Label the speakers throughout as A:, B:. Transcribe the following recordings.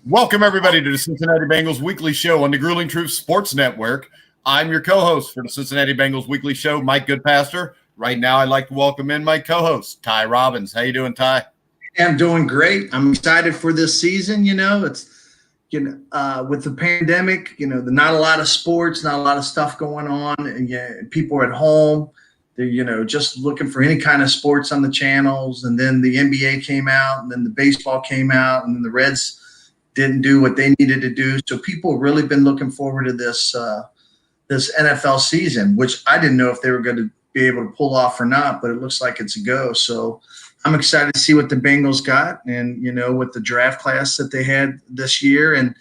A: Welcome, everybody, to the Cincinnati Bengals Weekly Show on the Grueling Truth Sports Network. I'm your co-host for the Cincinnati Bengals Weekly Show, Mike Goodpaster. Right now, I'd like to welcome in my co-host, Ty Robbins. How you doing, Ty?
B: I'm doing great. I'm excited for this season. It's with the pandemic, not a lot of sports, not a lot of stuff going on, and people are at home. They're just looking for any kind of sports on the channels. And then the NBA came out, and then the baseball came out, and then the Reds didn't do what they needed to do. So people have really been looking forward to this NFL season, which I didn't know if they were going to be able to pull off or not, but it looks like it's a go. So I'm excited to see what the Bengals got, and with the draft class that they had this year, and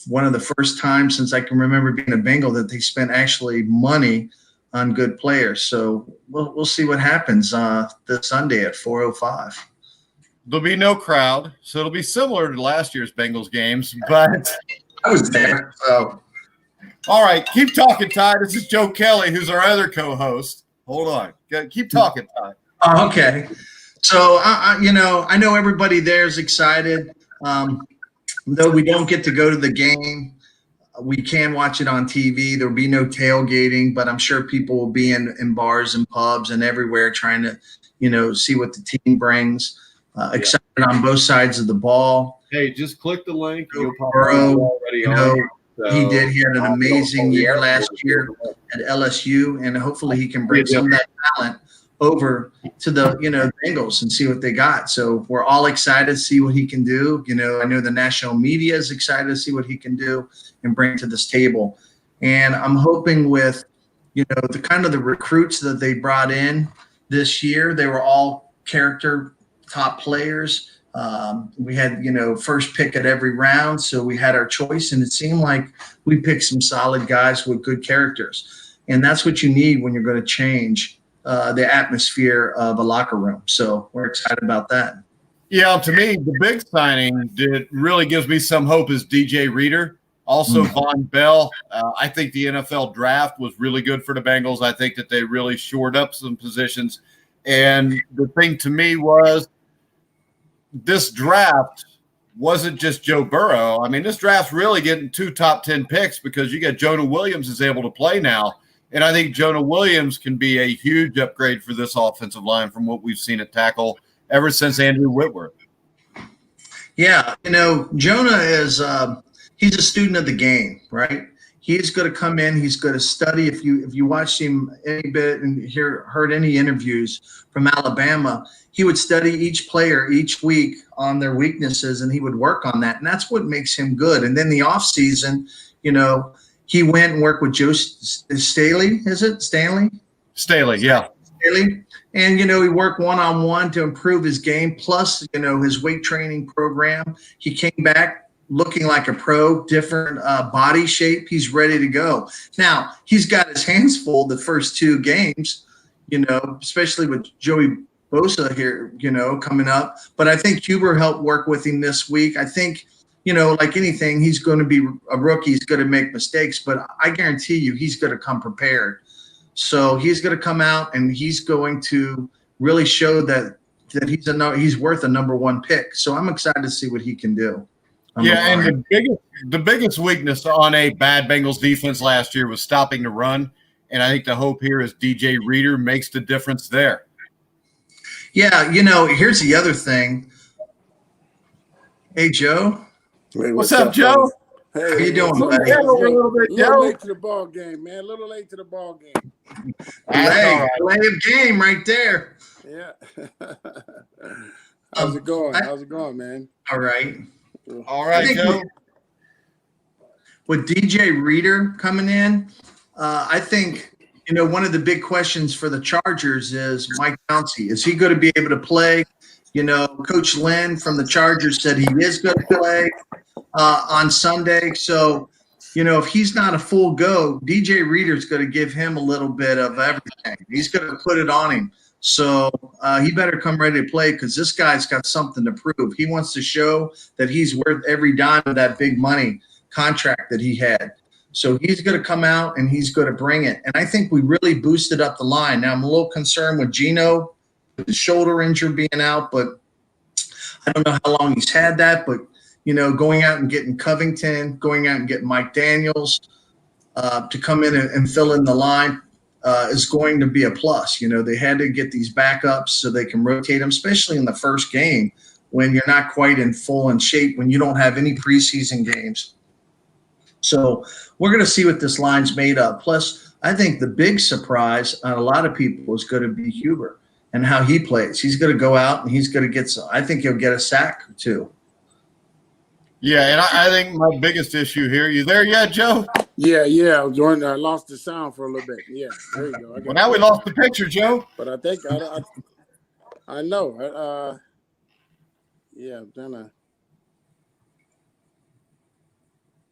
B: one of the first times since I can remember being a Bengal that they spent actually money on good players. So we'll see what happens this Sunday at 4:05.
A: There'll be no crowd, so it'll be similar to last year's Bengals games, but
B: I was there. So
A: all right, keep talking, Ty. This is Joe Kelly, who's our other co-host. Hold on. Keep talking, Ty.
B: Okay. So, I know everybody there is excited. Though we don't get to go to the game, we can watch it on TV. There'll be no tailgating, but I'm sure people will be in bars and pubs and everywhere trying to, see what the team brings. Excited on both sides of the ball.
A: Hey, just click the link.
B: You'll pop already on. He did. He had an amazing year last year at LSU, and hopefully he can bring some of that talent over to the Bengals and see what they got. So we're all excited to see what he can do. I know the national media is excited to see what he can do and bring to this table. And I'm hoping with the kind of the recruits that they brought in this year, they were all character top players. We had, first pick at every round. So we had our choice, and it seemed like we picked some solid guys with good characters. And that's what you need when you're going to change the atmosphere of a locker room. So we're excited about that.
A: Yeah, to me, the big signing that really gives me some hope is DJ Reader. Also, Von Bell. I think the NFL draft was really good for the Bengals. I think that they really shored up some positions. And the thing to me was, this draft wasn't just Joe Burrow. I mean, this draft's really getting 2 top 10 picks because you got Jonah Williams is able to play now. And I think Jonah Williams can be a huge upgrade for this offensive line from what we've seen at tackle ever since Andrew Whitworth.
B: Yeah, Jonah is he's a student of the game, right? He's going to come in. He's going to study. If you watched him any bit and heard any interviews from Alabama, he would study each player each week on their weaknesses, and he would work on that. And that's what makes him good. And then the offseason, he went and worked with Joe Staley. Is it Stanley?
A: Staley, yeah.
B: Staley. And, he worked one-on-one to improve his game, plus, his weight training program. He came back looking like a pro, different body shape. He's ready to go. Now, he's got his hands full the first 2 games, especially with Joey Bosa here, coming up. But I think Huber helped work with him this week. I think, like anything, he's going to be a rookie. He's going to make mistakes, but I guarantee you he's going to come prepared. So he's going to come out and he's going to really show that he's worth a number 1 pick. So I'm excited to see what he can do.
A: Yeah, and the biggest weakness on a bad Bengals defense last year was stopping the run. And I think the hope here is DJ Reader makes the difference there.
B: Yeah, here's the other thing. Hey, Joe.
C: Hey,
A: what's up, Joe?
C: Hey,
B: how you doing, buddy?
A: A little bit,
C: little late to the ball game, man. A little late to the ball game.
B: Play of game right there.
C: Yeah. How's it going? How's it going, man?
B: All right.
A: All right, Joe.
B: With DJ Reader coming in, I think, one of the big questions for the Chargers is Mike Pouncey. Is he going to be able to play? Coach Lynn from the Chargers said he is going to play on Sunday. So, if he's not a full go, DJ Reader's going to give him a little bit of everything. He's going to put it on him. So he better come ready to play because this guy's got something to prove. He wants to show that he's worth every dime of that big money contract that he had. So he's going to come out and he's going to bring it. And I think we really boosted up the line. Now I'm a little concerned with Geno, with his shoulder injury being out, but I don't know how long he's had that. But, going out and getting Covington, going out and getting Mike Daniels to come in and fill in the line is going to be a plus. They had to get these backups so they can rotate them, especially in the first game when you're not quite in full in shape, when you don't have any preseason games. So we're going to see what this line's made of. Plus, I think the big surprise on a lot of people is going to be Huber and how he plays. He's going to go out and he's going to get I think he'll get a sack or two.
A: Yeah, and I think my biggest issue here, you there yet, Joe?
C: Yeah. I lost the sound for a little bit. Yeah, there you go.
A: Well, now we lost the picture, Joe.
C: But I think I know. Yeah, I'm trying to.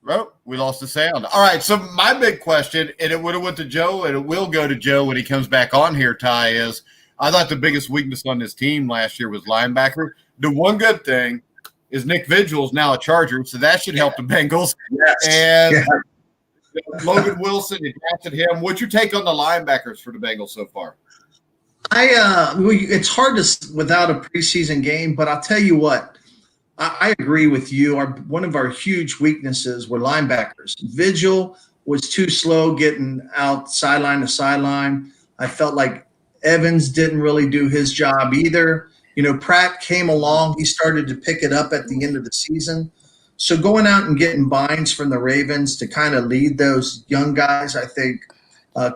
A: Oh, we lost the sound. All right, so my big question, and it would have went to Joe, and it will go to Joe when he comes back on here, Ty, is I thought the biggest weakness on this team last year was linebacker. The one good thing is Nick Vigil's now a Charger, so that should help the Bengals.
B: Yes.
A: And Logan Wilson, you drafted him. What's your take on the linebackers for the Bengals so far?
B: It's hard to without a preseason game, but I'll tell you what, I agree with you. One of our huge weaknesses were linebackers. Vigil was too slow getting out sideline to sideline. I felt like Evans didn't really do his job either. Pratt came along. He started to pick it up at the end of the season. So going out and getting Bynes from the Ravens to kind of lead those young guys, I think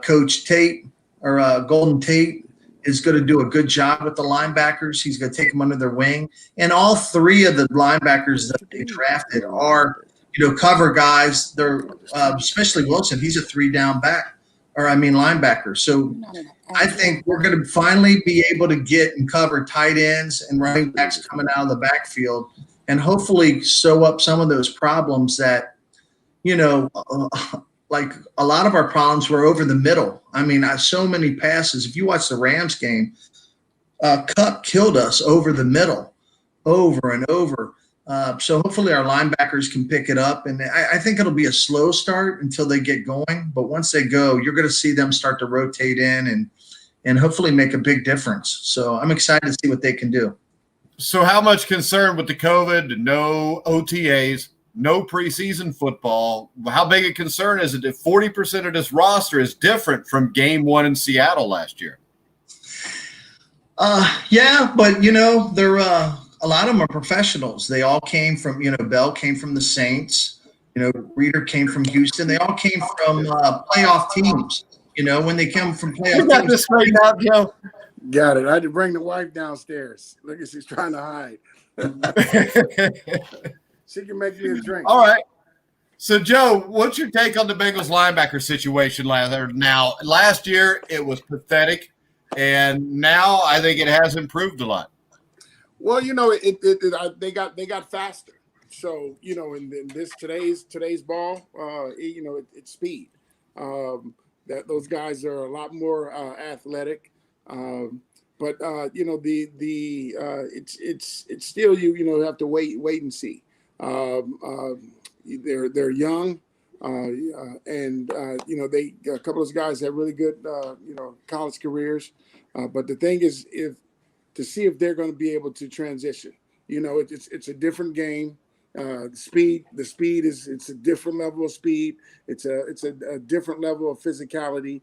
B: Coach Tate or Golden Tate is going to do a good job with the linebackers. He's going to take them under their wing. And all three of the linebackers that they drafted are, cover guys. They're especially Wilson. He's a 3-down linebacker. So I think we're going to finally be able to get and cover tight ends and running backs coming out of the backfield and hopefully sew up some of those problems that, like a lot of our problems were over the middle. I mean, so many passes. If you watch the Rams game, Cup killed us over the middle, over and over. So hopefully our linebackers can pick it up. And I think it'll be a slow start until they get going. But once they go, you're going to see them start to rotate in and hopefully make a big difference. So I'm excited to see what they can do.
A: So how much concern with the COVID, no OTAs, no preseason football? How big a concern is it that 40% of this roster is different from game one in Seattle last year?
B: Yeah, but, they're a lot of them are professionals. They all came from, Bell came from the Saints, Reeder came from Houston. They all came from playoff teams, when they come from playoff
A: You got
B: teams.
A: this straightened out, Joe?
C: Got it. I had to bring the wife downstairs. Look at she's trying to hide. She can make me a drink.
A: All right. So, Joe, what's your take on the Bengals linebacker situation now? Last year, it was pathetic, and now I think it has improved a lot.
C: Well, they got faster. So, in this today's ball, it's speed. That those guys are a lot more athletic. But it's still you have to wait and see. They're young, and they a couple of those guys have really good college careers. But the thing is, to see if they're going to be able to transition. It's a different game. The speed is it's a different level of speed. It's a different level of physicality.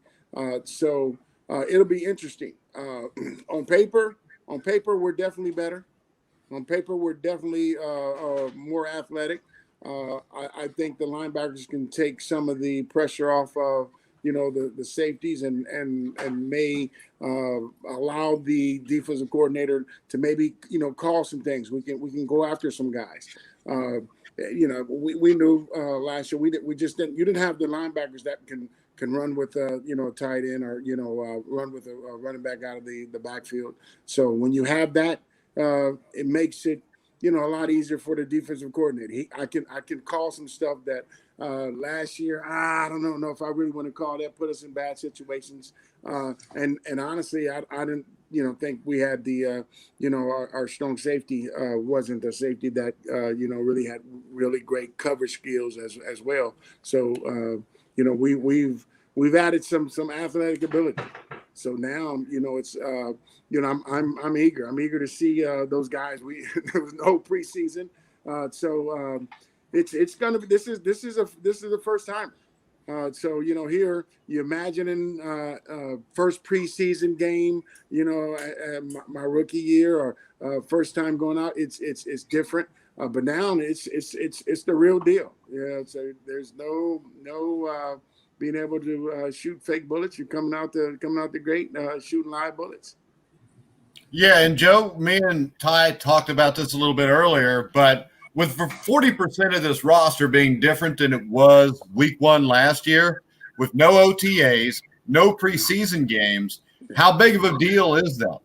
C: So it'll be interesting. On paper, we're definitely better. On paper, we're definitely more athletic. I think the linebackers can take some of the pressure off of the safeties and may allow the defensive coordinator to maybe call some things. We can go after some guys. We knew last year we just didn't. You didn't have the linebackers that can run with a tight end or run with a running back out of the backfield. So when you have that, it makes it a lot easier for the defensive coordinator. I can call some stuff that last year I don't know if I really want to call that, put us in bad situations. And honestly, I didn't think we had the our strong safety wasn't a safety that really had really great coverage skills as well. So we've added some athletic ability. So now it's I'm eager. I'm eager to see those guys. There was no preseason. It's gonna be this is the first time. So here you imagining first preseason game, at my rookie year or first time going out. It's different, but now it's the real deal. Yeah, so there's no being able to shoot fake bullets. You're coming out the gate shooting live bullets.
A: Yeah, and Joe, me and Ty talked about this a little bit earlier, but with 40% of this roster being different than it was week one last year, with no OTAs, no preseason games, how big of a deal is that?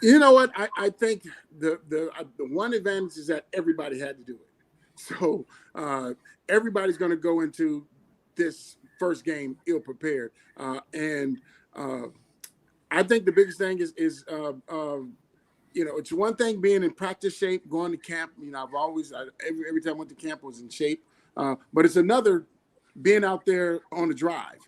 C: You know what? I think the one advantage is that everybody had to do it. So everybody's going to go into this first game ill prepared, and I think the biggest thing is it's one thing being in practice shape, going to camp. I've always every time I went to camp I was in shape, but it's another being out there on the drive.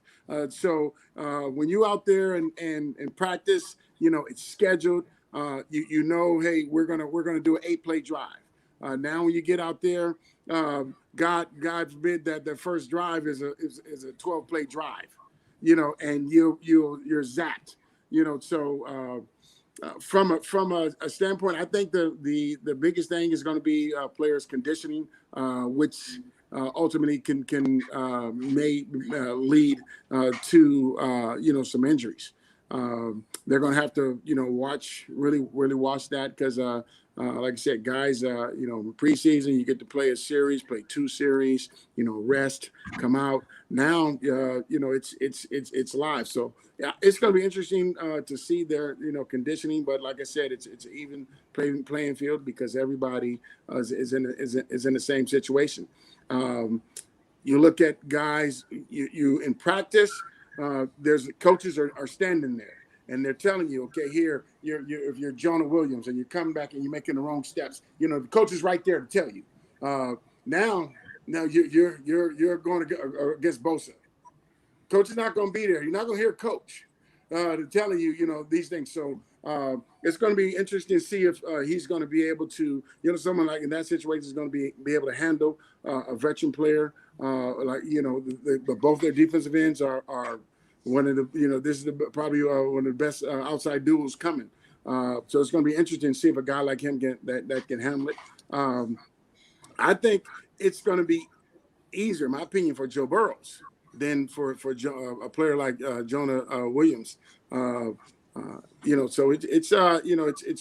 C: So when you're out there and practice, it's scheduled. Hey, we're gonna do an 8-play drive. Now when you get out there, God forbid that the first drive is a 12-play drive, and you're zapped. So from a standpoint, I think the biggest thing is going to be players conditioning, which ultimately may lead to some injuries. They're going to have to really watch that because like I said, guys, preseason you get to play a series, play 2 series, rest, come out. Now it's live, so yeah, it's going to be interesting to see their conditioning. But like I said, it's an even playing field because everybody is in the same situation. You look at guys, you in practice, there's coaches are standing there and they're telling you, okay, here if you're Jonah Williams and you're coming back and you're making the wrong steps, the coach is right there to tell you. Now you're going to go against Bosa. Coach is not going to be there. You're not going to hear coach telling you, these things. So it's going to be interesting to see if he's going to be able to, someone like in that situation is going to be able to handle a veteran player. Both their defensive ends are one of the, this is probably one of the best outside duels coming. So it's going to be interesting to see if a guy like him that can handle it. I think it's going to be easier, in my opinion, for Joe Burrows than for a player like Jonah Williams. So it's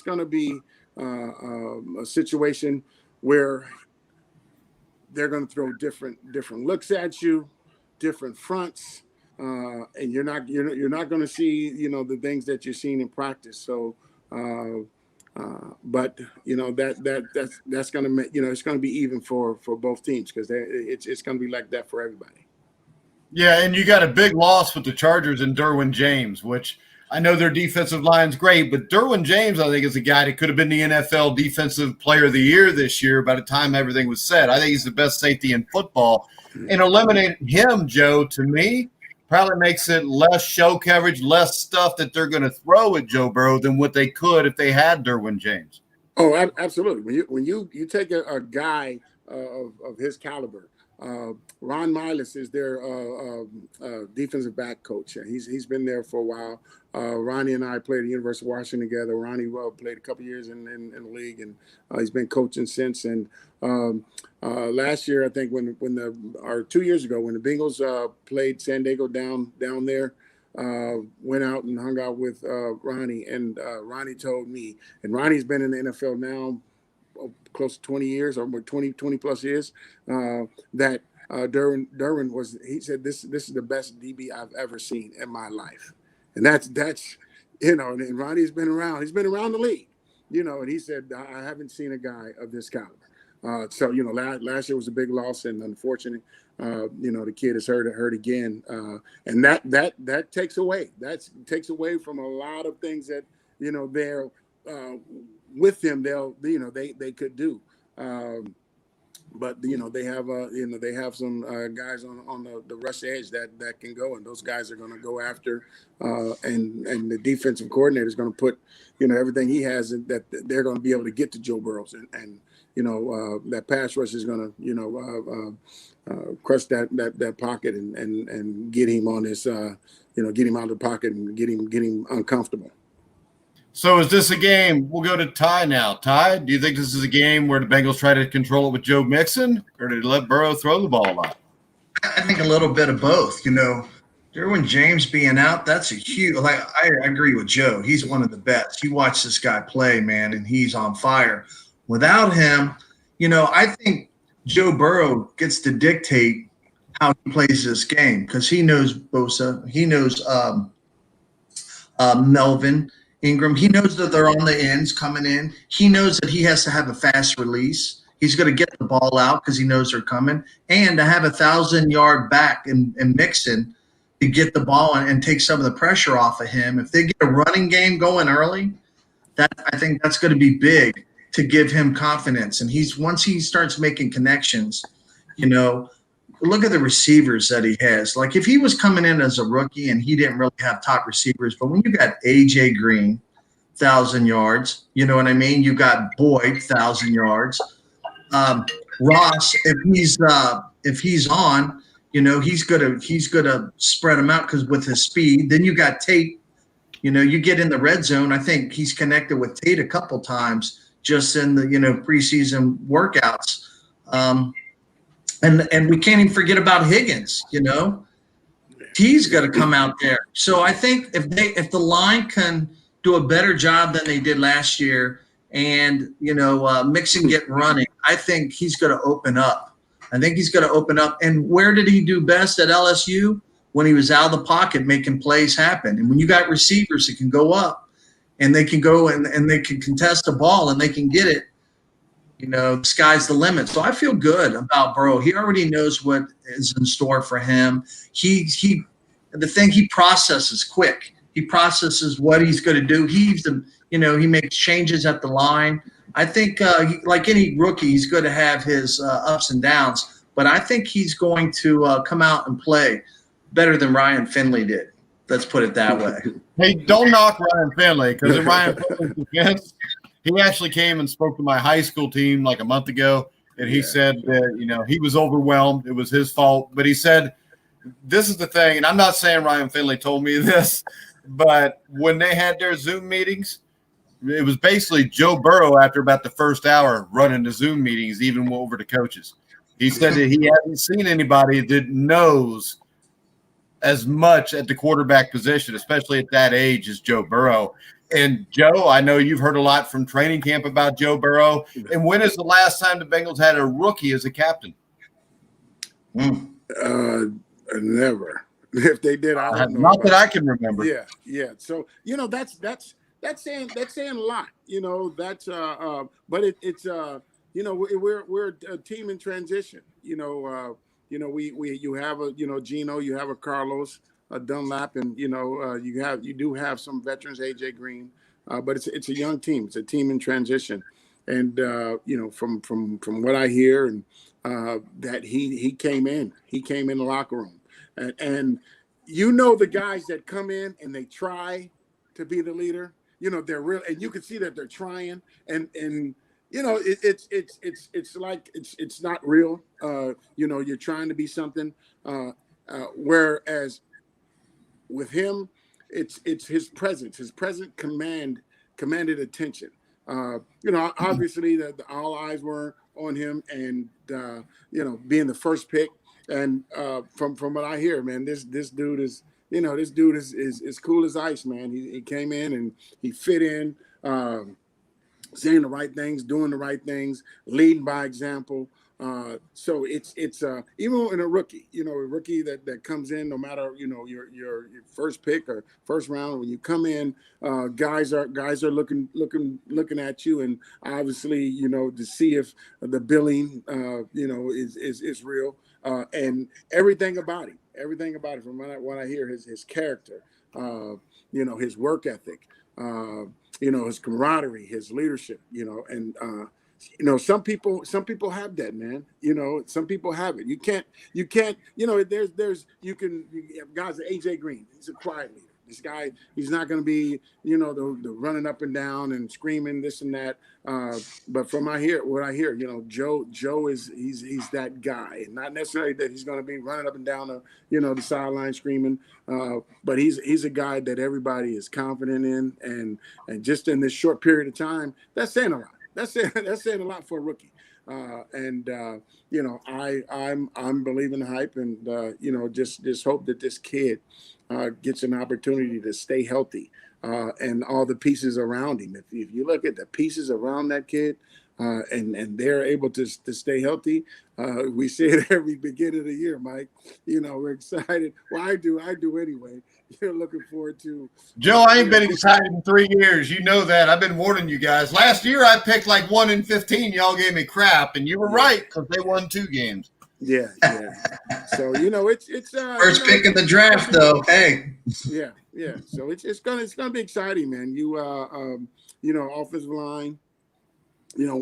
C: going to be a situation where they're going to throw different looks at you, different fronts, and you're not going to see the things that you're seeing in practice. So, but that's going to make it's going to be even for both teams because it's going to be like that for everybody.
A: Yeah, and you got a big loss with the Chargers and Derwin James, which I know their defensive line's great, but Derwin James, I think, is a guy that could have been the NFL Defensive Player of the Year this year by the time everything was said. I think he's the best safety in football. And eliminating him, Joe, to me, probably makes it less show coverage, less stuff that they're going to throw at Joe Burrow than what they could if they had Derwin James.
C: Oh, absolutely. When you take a guy of his caliber, Ron Miles is their defensive back coach. He's been there for a while. Ronnie and I played at the University of Washington together. Ronnie played a couple years in the league, and he's been coaching since. And last year, I think or 2 years ago, when the Bengals played San Diego down there, went out and hung out with Ronnie, and Ronnie told me, and Ronnie's been in the NFL now close to 20 years or 20 plus years, that Derwin was, he said, this is the best DB I've ever seen in my life. And that's and Ronnie's been around. He's been around the league, and he said, I haven't seen a guy of this caliber. So, last year was a big loss, and unfortunately, the kid is hurt again. And that takes away. That takes away from a lot of things that, they're with them, they could do. But they have they have some guys on the rush edge that can go, and those guys are going to go after, and the defensive coordinator is going to put everything he has in, that they're going to be able to get to Joe Burrows, and that pass rush is going to crush that pocket and get him on his get him out of the pocket and get him uncomfortable.
A: So is this a game? We'll go to Ty now. Ty, do you think this is a game where the Bengals try to control it with Joe Mixon, or did they let Burrow throw the ball a lot?
B: I think a little bit of both. Derwin James being out, that's a huge. Like I agree with Joe. He's one of the best. You watch this guy play, man, and he's on fire. Without him, I think Joe Burrow gets to dictate how he plays this game because he knows Bosa, he knows Melvin Ingram. He knows that they're on the ends coming in. He knows that he has to have a fast release. He's going to get the ball out because he knows they're coming. And to have 1,000-yard back and Mixon to get the ball and take some of the pressure off of him. If they get a running game going early, I think that's going to be big to give him confidence. And once he starts making connections, look at the receivers that he has. Like if he was coming in as a rookie and he didn't really have top receivers, but when you got A.J. Green, 1,000 yards, you know what I mean? You got Boyd, 1,000 yards. Ross, if he's on, he's gonna spread them out because with his speed. Then you got Tate. You get in the red zone. I think he's connected with Tate a couple times just in the preseason workouts. And we can't even forget about Higgins. He's got to come out there. So I think if the line can do a better job than they did last year, and Mixon get running, I think he's going to open up. And where did he do best at LSU? When he was out of the pocket making plays happen. And when you got receivers that can go up and they can go and they can contest the ball and they can get it, the sky's the limit. So I feel good about Burrow. He already knows what is in store for him. He processes quick. He processes what he's going to do. He makes changes at the line. I think like any rookie, he's going to have his ups and downs, but I think he's going to come out and play better than Ryan Finley did. Let's put it that way.
A: Hey, don't knock Ryan Finley because in Ryan Finley's defense, he actually came and spoke to my high school team like a month ago, and he said that, he was overwhelmed. It was his fault. But he said, this is the thing, and I'm not saying Ryan Finley told me this, but when they had their Zoom meetings, it was basically Joe Burrow after about the first hour running the Zoom meetings, even over to coaches. He said that he hasn't seen anybody that knows as much at the quarterback position, especially at that age, as Joe Burrow. And Joe, I know you've heard a lot from training camp about Joe Burrow. And when is the last time the Bengals had a rookie as a captain?
C: Never. If they did, I don't know.
A: Not that I can remember.
C: Yeah. So that's saying a lot. That's but it's we're a team in transition. You have a Gino, you have a Carlos, a Dunlap, and you do have some veterans, AJ Green, but it's a young team. It's a team in transition, and from what I hear, and that he came in the locker room, and the guys that come in and they try to be the leader, they're real, and you can see that they're trying, and it's like it's not real. You're trying to be something. Whereas with him, it's his presence. His present commanded attention. Obviously all eyes were on him, and being the first pick. And from what I hear, man, this dude is cool as ice, man. He came in and he fit in. Saying the right things, doing the right things, leading by example. So it's even in a rookie, a rookie that comes in, no matter your first pick or first round, when you come in, guys are looking at you, and obviously to see if the billing is real, and everything about him from what I hear, his character, his work ethic. His camaraderie, his leadership, and some people have that, man. Some people have it. You can't, you have guys like AJ Green. He's a quiet leader. This guy, he's not going to be, the running up and down and screaming this and that. But from what I hear, Joe is he's that guy. Not necessarily that he's going to be running up and down the sideline screaming. But he's a guy that everybody is confident in, and just in this short period of time, that's saying a lot. That's saying a lot for a rookie. I'm believing the hype, and just hope that this kid gets an opportunity to stay healthy, and all the pieces around him. If you look at the pieces around that kid, and they're able to stay healthy, we see it every beginning of the year, Mike. We're excited. Well, I do anyway. You're looking forward to.
A: Joe, I ain't been excited in 3 years. You know that. I've been warning you guys. Last year, I picked like 1 in 15. Y'all gave me crap, and you were right because they won 2 games.
C: Yeah. So it's
B: first pick in the draft, though. Hey.
C: Yeah. So it's gonna be exciting, man. Offensive line.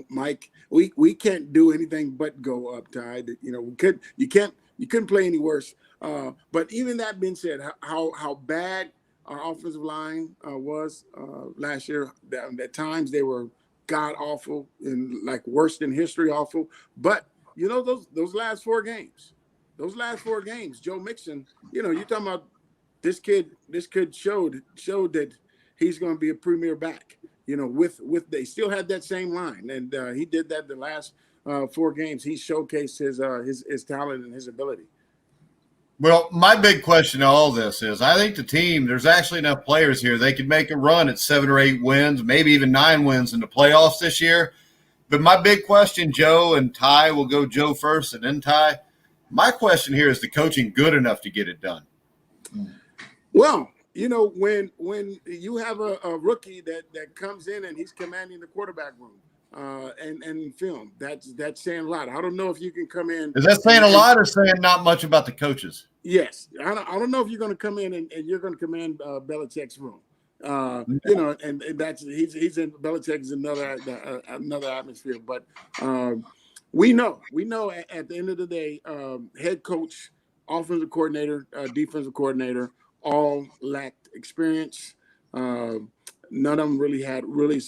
C: Mike, we can't do anything but go up, Ty. You couldn't play any worse. But even that being said, how bad our offensive line was last year. At times they were god awful and like worse than history awful. But those last 4 games, Joe Mixon. You're talking about this kid showed that he's going to be a premier back. With they still had that same line, and he did that the last 4 games. He showcased his talent and his ability.
A: Well, my big question to all this is, I think the team, there's actually enough players here. They could make a run at 7 or 8 wins, maybe even 9 wins in the playoffs this year. But my big question, Joe and Ty, will go Joe first and then Ty. My question here is the coaching good enough to get it done?
C: Well, when you have a rookie that comes in and he's commanding the quarterback room and film, that's saying a lot. I don't know if you can come in.
A: Is that saying a lot or saying not much about the coaches?
C: Yes. I don't know if you're going to come in and you're going to command Belichick's room. And that's he's in Belichick is another atmosphere. But we know at the end of the day, head coach, offensive coordinator, defensive coordinator, all lacked experience. None of them really had really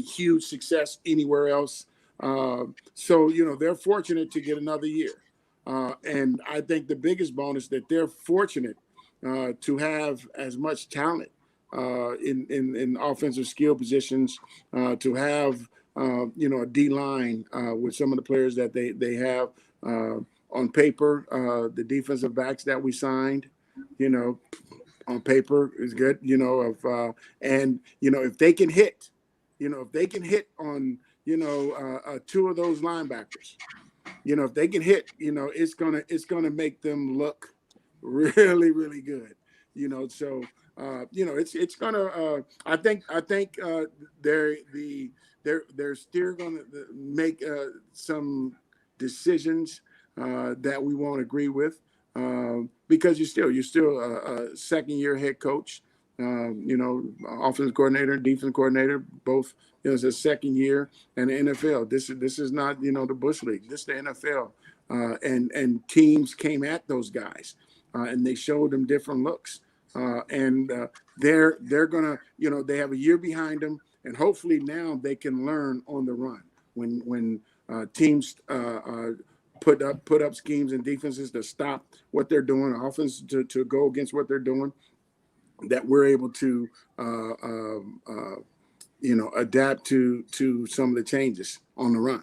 C: huge success anywhere else. So they're fortunate to get another year. And I think the biggest bonus that they're fortunate to have as much talent in offensive skill positions, to have a D line with some of the players that they have on paper, the defensive backs that we signed, on paper is good, and if they can hit, on 2 of those linebackers, if they can hit, it's gonna make them look really, really good, so it's gonna I think they're still gonna make some decisions that we won't agree with, because you're still a second-year head coach, offensive coordinator, defensive coordinator, both. It's a second year, and the NFL. This is not the Bush League. This is the NFL, and teams came at those guys, and they showed them different looks, and they're gonna they have a year behind them, and hopefully now they can learn on the run when teams put up schemes and defenses to stop what they're doing, offense to go against what they're doing, that we're able to adapt to some of the changes on the run.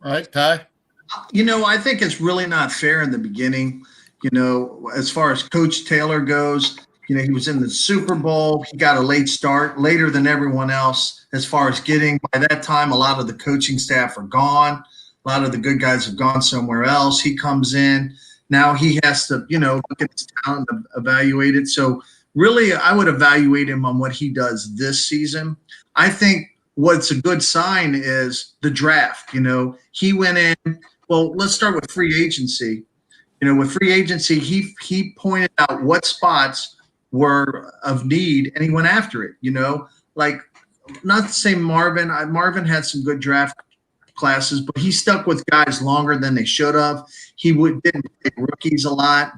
A: All right, Ty.
B: I think it's really not fair in the beginning. As far as Coach Taylor goes, he was in the Super Bowl. He got a late start, later than everyone else. As far as by that time, a lot of the coaching staff are gone. A lot of the good guys have gone somewhere else. He comes in. Now he has to, look at his talent and evaluate it. So really, I would evaluate him on what he does this season. I think what's a good sign is the draft. He went in. Well, let's start with free agency. With free agency, he pointed out what spots were of need, and he went after it. Like not to say Marvin. Marvin had some good draft classes, but he stuck with guys longer than they should have. He didn't pick rookies a lot.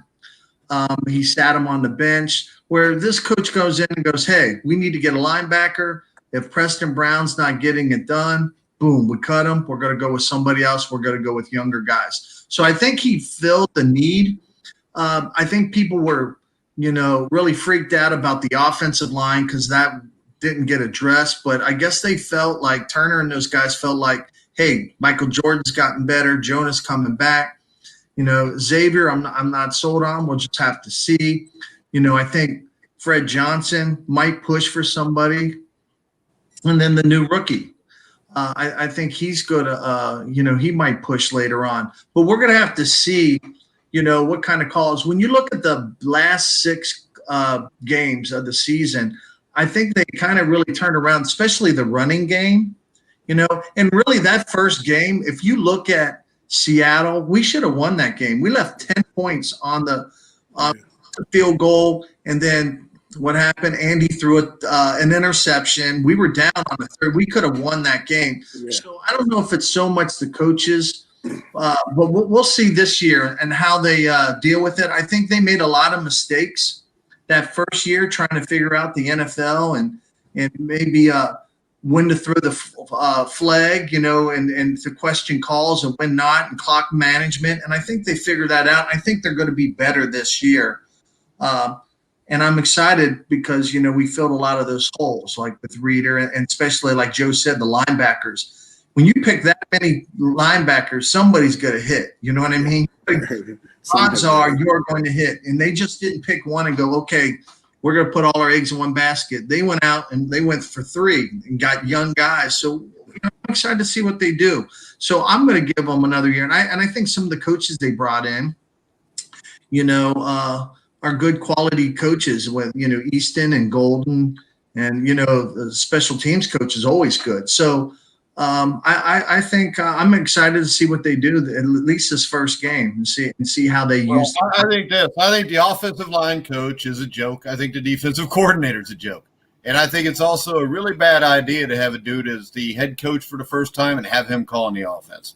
B: He sat them on the bench. Where this coach goes in and goes, hey, we need to get a linebacker. If Preston Brown's not getting it done, boom, we cut him. We're going to go with somebody else. We're going to go with younger guys. So I think he filled the need. I think people were, really freaked out about the offensive line because that didn't get addressed. But I guess they felt like Turner and those guys felt like, hey, Michael Jordan's gotten better. Jonah's coming back. Xavier, I'm not sold on. We'll just have to see. I think Fred Johnson might push for somebody. And then the new rookie. I think he's going to, he might push later on. But we're going to have to see, what kind of calls. When you look at the last 6 games of the season, I think they kind of really turned around, especially the running game, And really that first game, if you look at Seattle, we should have won that game. We left 10 points on the field goal, and then what happened? Andy threw an interception. We were down on the third. We could have won that game. Yeah. So I don't know if it's so much the coaches, but we'll see this year and how they deal with it. I think they made a lot of mistakes that first year trying to figure out the NFL and maybe when to throw the flag, and to question calls and when not, and clock management. And I think they figured that out. I think they're going to be better this year. And I'm excited because, we filled a lot of those holes, like with Reader and especially, like Joe said, the linebackers. When you pick that many linebackers, somebody's going to hit. You know what I mean? Odds are you're going to hit. And they just didn't pick one and go, okay, we're going to put all our eggs in one basket. They went out and they went for 3 and got young guys. So I'm excited to see what they do. So I'm going to give them another year. And I think some of the coaches they brought in, are good quality coaches with, Easton and Golden and, the special teams coach is always good. So I think I'm excited to see what they do at least this first game and see how they use it.
A: I think the offensive line coach is a joke. I think the defensive coordinator is a joke. And I think it's also a really bad idea to have a dude as the head coach for the first time and have him calling the offense.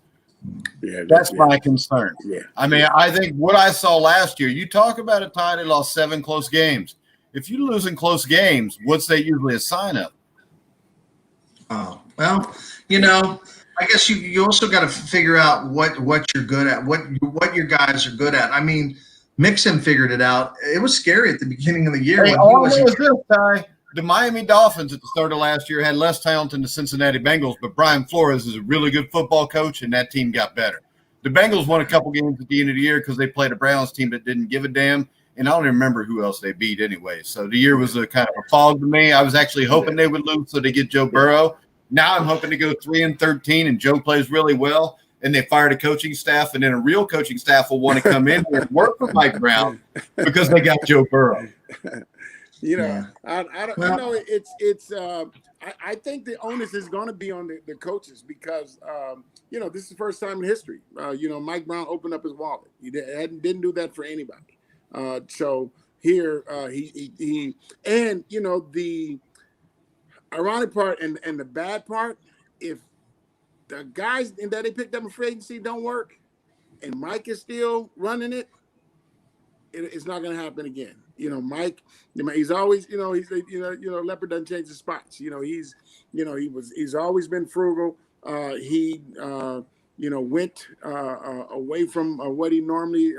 A: Yeah, that's my concern. Yeah. I mean, I think what I saw last year, you talk about a tie that lost 7 close games. If you lose in close games, what's that usually a sign of?
B: Oh, well, I guess you also got to figure out what you're good at, what your guys are good at. I mean, Mixon figured it out. It was scary at the beginning of the year.
A: The Miami Dolphins at the start of last year had less talent than the Cincinnati Bengals, but Brian Flores is a really good football coach, and that team got better. The Bengals won a couple games at the end of the year because they played a Browns team that didn't give a damn, and I don't even remember who else they beat anyway. So the year was a kind of a fog to me. I was actually hoping they would lose so they get Joe Burrow. Now I'm hoping to go 3-13, and Joe plays really well, and they fired a coaching staff, and then a real coaching staff will want to come in and work for Mike Brown because they got Joe Burrow.
C: I think the onus is going to be on the coaches because, this is the first time in history. Mike Brown opened up his wallet. He didn't do that for anybody. So here the ironic part and the bad part, if the guys that they picked up in free agency don't work and Mike is still running it, it's not going to happen again. Mike, he's always, leopard doesn't change his spots. He's always been frugal. He went away from what he normally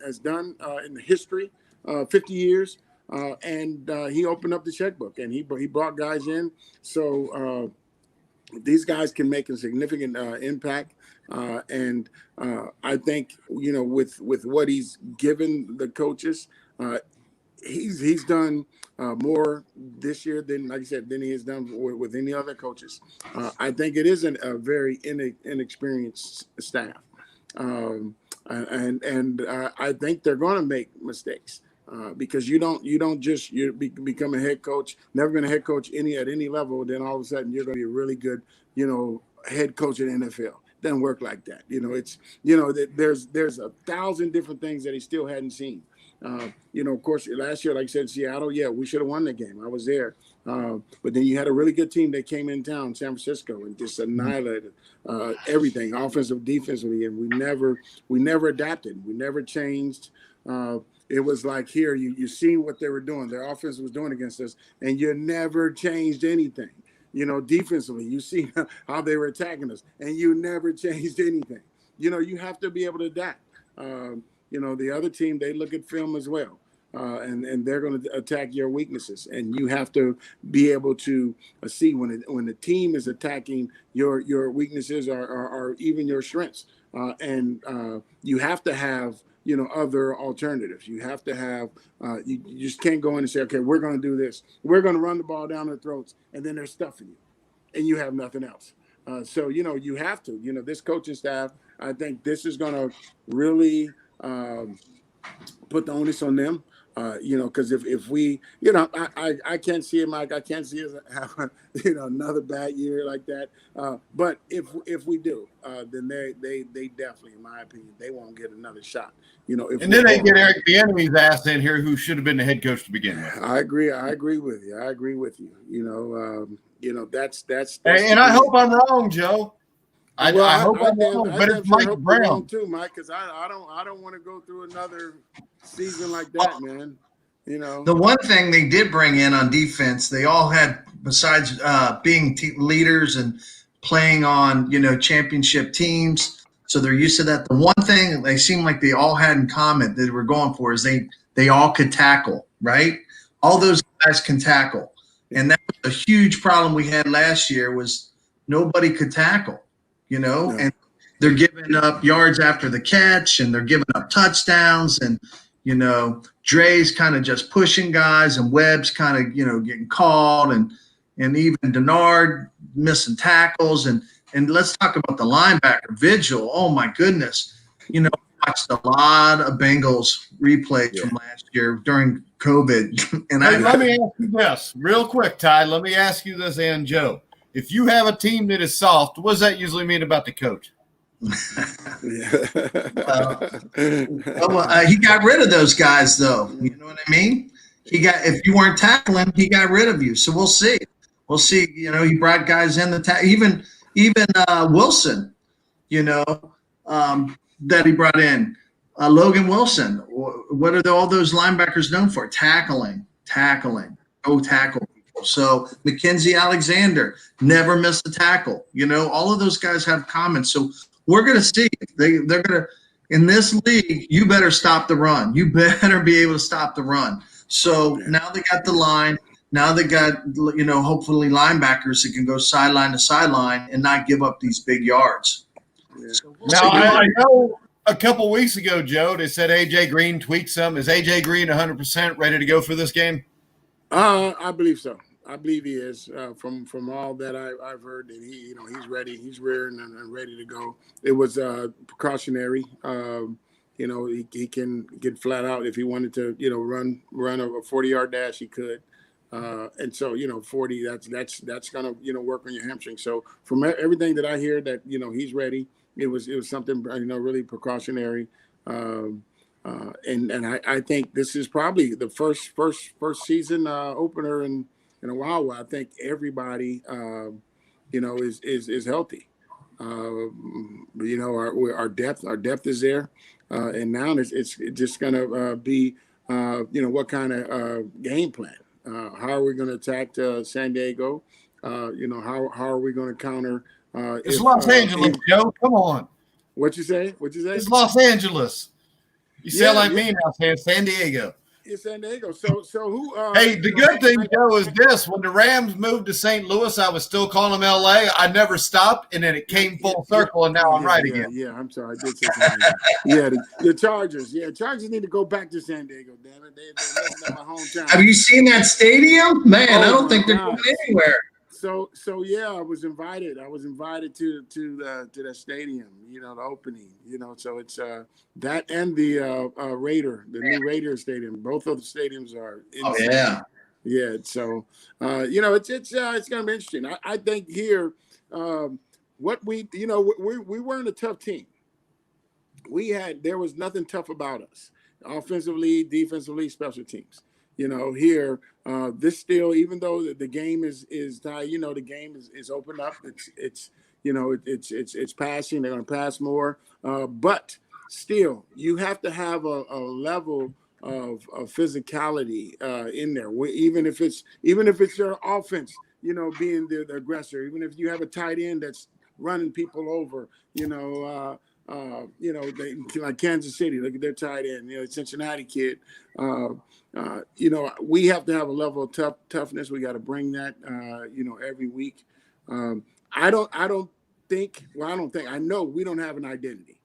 C: has done in the history, 50 years. And he opened up the checkbook and he brought guys in. So these guys can make a significant impact. And I think, with what he's given the coaches, he's done more this year than, like I said, than he has done with any other coaches. I think it is a very inexperienced staff. And I think they're going to make mistakes. Because you don't just become a head coach, never been a head coach at any level, then all of a sudden you're going to be a really good, head coach in the NFL. Doesn't work like that. There's 1,000 different things that he still hadn't seen. Of course, last year, like I said, Seattle, we should have won that game. I was there. But then you had a really good team that came in town, San Francisco, and just annihilated everything, offensive, defensively, and we never adapted, we never changed. It was like here, you seen what they were doing, their offense was doing against us, and you never changed anything. Defensively, you see how they were attacking us, and you never changed anything. You have to be able to adapt. The other team, they look at film as well. And they're going to attack your weaknesses, and you have to be able to see when the team is attacking your weaknesses or even your strengths, and you have to have other alternatives. You have to have you just can't go in and say, okay, we're going to do this, we're going to run the ball down their throats, and then they're stuffing you, and you have nothing else. So you have to this coaching staff. I think this is going to really put the onus on them. Because if we, I can't see it, Mike. I can't see us have another bad year like that. But if we do, then they definitely, in my opinion, they won't get another shot.
A: And then they get Eric Bieniemy's ass in here, who should have been the head coach to begin with.
C: I agree with you. That's.
A: And I hope I'm wrong, Joe. I hope I'm wrong, but it's Mike Brown
C: too, Mike, because I don't want to go through another season like that, man.
B: The one thing they did bring in on defense, they all had, besides being leaders and playing on championship teams, so they're used to that. The one thing they seemed like they all had in common that they were going for is they all could tackle, right? All those guys can tackle, and that was a huge problem we had last year. Was nobody could tackle. And they're giving up yards after the catch, and they're giving up touchdowns, and Dre's kind of just pushing guys, and Webb's kind of getting called, and even Denard missing tackles, and let's talk about the linebacker Vigil. Oh my goodness, watched a lot of Bengals replays from last year during COVID. And
A: let me ask you this real quick, Ty. Let me ask you this, and Joe. If you have a team that is soft, what does that usually mean about the coach?
B: He got rid of those guys, though. You know what I mean? If you weren't tackling, he got rid of you. So we'll see. He brought guys in even Wilson. That he brought in Logan Wilson. What are all those linebackers known for? Tackling. Go tackle. So Mackenzie Alexander never missed a tackle. All of those guys have comments. So we're going to see. They're going to – in this league, you better stop the run. You better be able to stop the run. So now they got the line. Now they got, hopefully linebackers that can go sideline to sideline and not give up these big yards.
C: Yeah.
B: So
A: now, I know a couple weeks ago, Joe, they said A.J. Green tweaked some. Is A.J. Green 100% ready to go for this game?
C: I believe so. I believe he is. From all that I've heard, that he's ready. He's rearing and ready to go. It was precautionary. He can get flat out if he wanted to. Run a 40-yard dash. He could. And so 40. That's gonna work on your hamstring. So from everything that I hear, that he's ready. It was something really precautionary. And I think this is probably the first season opener in a while where I think everybody is healthy. Our depth is there, and now it's just gonna be what kind of game plan. How are we going to attack San Diego? How are we going to counter?
A: It's Los Angeles, Joe. Come on.
C: What you say?
A: It's Los Angeles. You sound like me now saying San Diego.
C: It's San Diego. So who?
A: Hey, the good thing, Joe, is this: when the Rams moved to St. Louis, I was still calling them L.A. I never stopped, and then it came full circle, and now I'm right again.
C: Yeah, I'm sorry, I did say San Diego. The Chargers. Yeah, Chargers need to go back to San Diego. Damn it, they're messing up my hometown.
B: Have you seen that stadium? Man, I don't think they're going anywhere.
C: So yeah, I was invited. to that stadium. The opening. So it's that and the new Raider stadium. Both of the stadiums are insane.
B: Oh yeah.
C: Yeah. So it's gonna be interesting. I think here, what we weren't a tough team. There was nothing tough about us, offensively, defensively, special teams. here, this still, even though the game is tied, the game is opened up. It's passing. They're going to pass more, but still, you have to have a level of physicality in there. Even if it's your offense, being the aggressor. Even if you have a tight end that's running people over, like Kansas City, look at their tight end, Cincinnati kid. We have to have a level of toughness. We got to bring that, every week. I know we don't have an identity.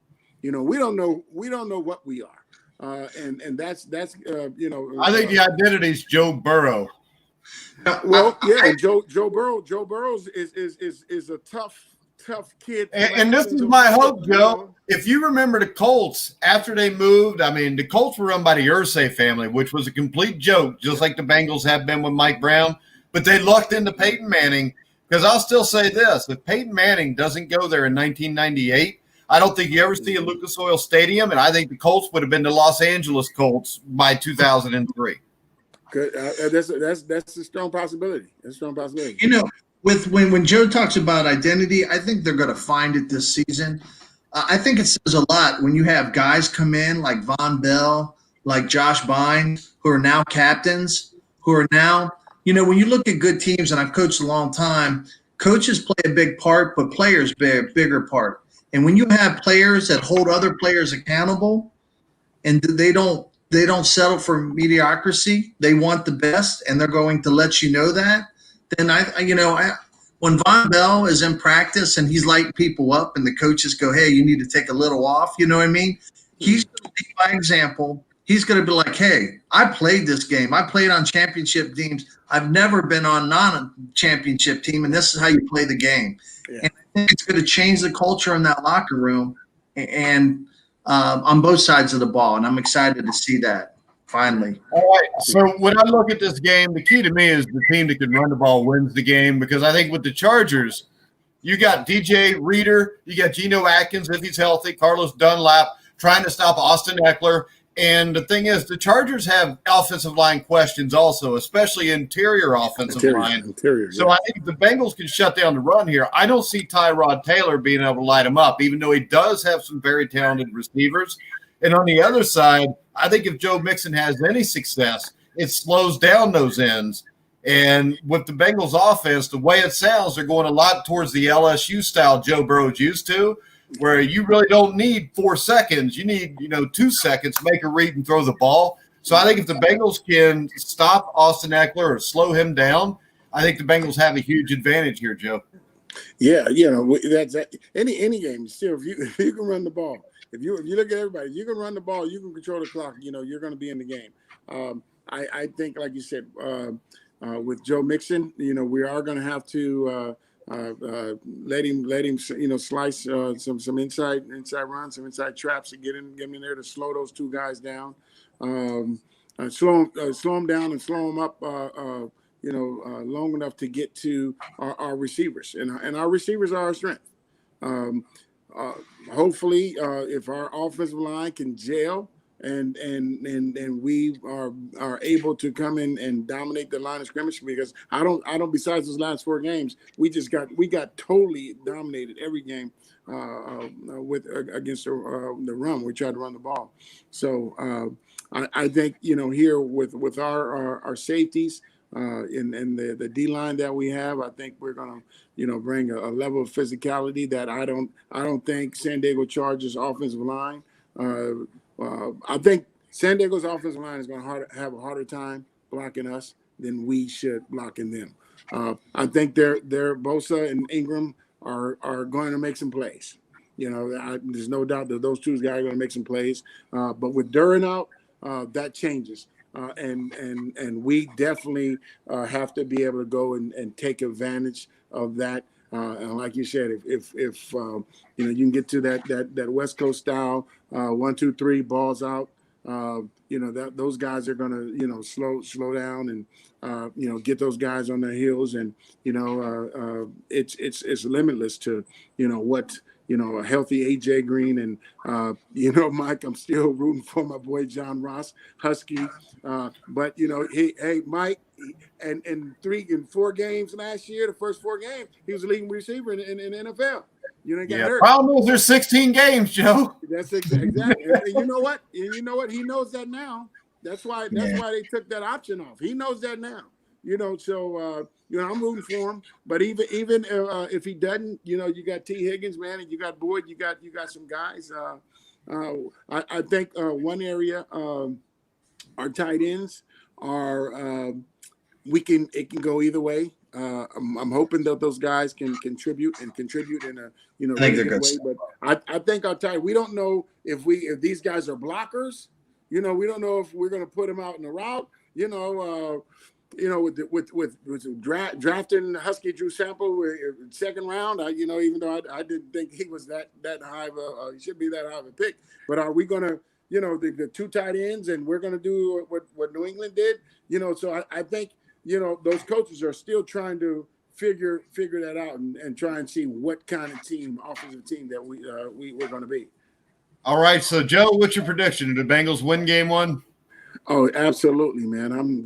C: We don't know what we are. And that's
A: I think the identity is Joe Burrow.
C: Well, yeah, and Joe Burrows is a tough kid.
A: And this is my hope, Joe. If you remember the Colts, after they moved, the Colts were run by the Irsay family, which was a complete joke, just like the Bengals have been with Mike Brown. But they lucked into Peyton Manning, because I'll still say this. If Peyton Manning doesn't go there in 1998, I don't think you ever see a Lucas Oil Stadium, and I think the Colts would have been the Los Angeles Colts by 2003.
C: Good. That's a strong possibility. That's a strong possibility.
B: When Joe talks about identity, I think they're going to find it this season. I think it says a lot when you have guys come in like Von Bell, like Josh Bynes, who are now captains, who are now, when you look at good teams, and I've coached a long time, coaches play a big part, but players play a bigger part. And when you have players that hold other players accountable, and they don't settle for mediocrity, they want the best, and they're going to let you know that. Then when Von Bell is in practice and he's lighting people up, and the coaches go, "Hey, you need to take a little off," you know what I mean? He's going to lead by example. He's going to be like, "Hey, I played this game. I played on championship teams. I've never been on non-championship team, and this is how you play the game." Yeah. And I think it's going to change the culture in that locker room, and on both sides of the ball. And I'm excited to see that. Finally.
A: All right. So when I look at this game, the key to me is the team that can run the ball wins the game, because I think with the Chargers, you got DJ Reader, you got Geno Atkins if he's healthy, Carlos Dunlap trying to stop Austin Eckler. And the thing is, the Chargers have offensive line questions also, especially interior offensive line. So I think the Bengals can shut down the run here. I don't see Tyrod Taylor being able to light him up, even though he does have some very talented receivers. And on the other side, I think if Joe Mixon has any success, it slows down those ends. And with the Bengals offense, the way it sounds, they're going a lot towards the LSU style Joe Burrow's used to, where you really don't need 4 seconds. You need, 2 seconds, make a read and throw the ball. So I think if the Bengals can stop Austin Eckler or slow him down, I think the Bengals have a huge advantage here, Joe.
C: Yeah, that's any game. Still, if you can run the ball, if you look at everybody, you can run the ball, you can control the clock. You're going to be in the game. I think, like you said, with Joe Mixon, we are going to have to let him slice some inside runs, some inside traps, and get him in there to slow those two guys down, slow him down and slow him up. Long enough to get to our receivers, and our receivers are our strength. Hopefully, if our offensive line can gel and we are able to come in and dominate the line of scrimmage, because I don't. Besides those last 4 games, we got totally dominated every game against the run. We tried to run the ball, so I think here with our safeties. And the D line that we have, I think we're gonna, bring a level of physicality that I don't think San Diego Chargers offensive line. I think San Diego's offensive line is gonna have a harder time blocking us than we should blocking them. I think their Bosa and Ingram are going to make some plays. There's no doubt that those two guys are going to make some plays. But with Duran out, that changes. And we definitely have to be able to go and take advantage of that. And like you said, if you can get to that West Coast style 1, 2, 3 balls out, that those guys are gonna slow down and get those guys on their heels, and it's limitless to what a healthy AJ Green, and Mike, I'm still rooting for my boy John Ross, Husky. But hey, Mike, and in 4 games last year, the first 4 games, he was the leading receiver in the NFL. Got hurt.
A: Problem is there's 16 games, Joe.
C: That's exactly. And you know what? He knows that now. That's why they took that option off. He knows that now. So I'm rooting for him. But even if he doesn't, you got T. Higgins, man, and you got Boyd, you got some guys. I think one area, our tight ends are it can go either way. I'm hoping that those guys can contribute in a
B: I think they're good
C: way. But I think our tight, we don't know if these guys are blockers. We don't know if we're going to put them out in the route. With drafting Husky Drew Sample second round, even though I didn't think he was that high of he should be that high of a pick. But are we going to, the 2 tight ends, and we're going to do what New England did? So I think, those coaches are still trying to figure that out and try and see what kind of offensive team that we're going to be.
A: All right, so Joe, what's your prediction? Do the Bengals win game 1?
C: Oh, absolutely, man. I'm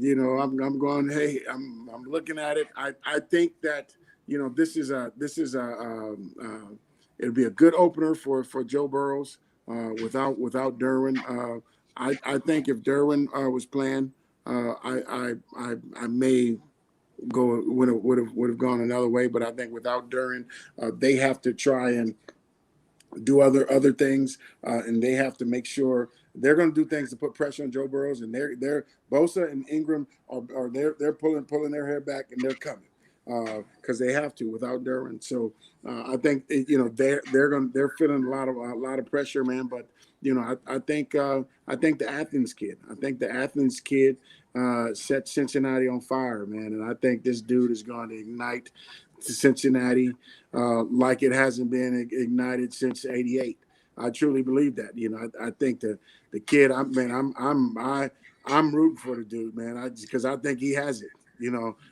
C: going. Hey, I'm looking at it. I think that this is it'll be a good opener for Joe Burrows without Derwin. I think if Derwin was playing, I may would have gone another way. But I think without Derwin, they have to try and do other things, and they have to make sure they're going to do things to put pressure on Joe Burrows, and they're Bosa and Ingram are they're pulling their hair back, and they're coming because they have to without Derwin. So I think they're feeling a lot of pressure, man. But I think the Athens kid set Cincinnati on fire, man, and I think this dude is going to ignite to Cincinnati like it hasn't been ignited since '88. I truly believe that. I think the kid. I'm rooting for the dude, man. Because I think he has it.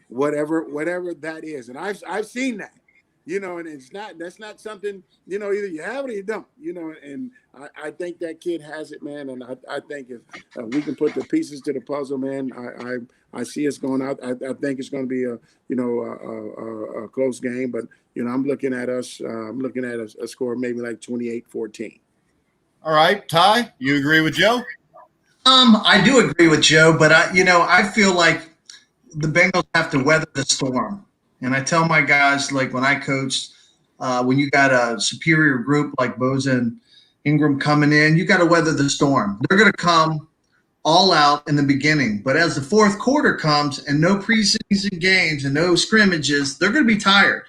C: Whatever that is, and I've seen that. And that's not something. Either you have it or you don't. And I think that kid has it, man. And I think if we can put the pieces to the puzzle, man, I see us going out. I think it's going to be a close game, but I'm looking at us. I'm looking at a score maybe like 28-14.
A: All right, Ty, you agree with Joe?
B: I do agree with Joe, but I feel like the Bengals have to weather the storm. And I tell my guys, like when I coached, when you got a superior group like Bosa and Ingram coming in, you got to weather the storm. They're going to come all out in the beginning. But as the fourth quarter comes and no preseason games and no scrimmages, they're going to be tired.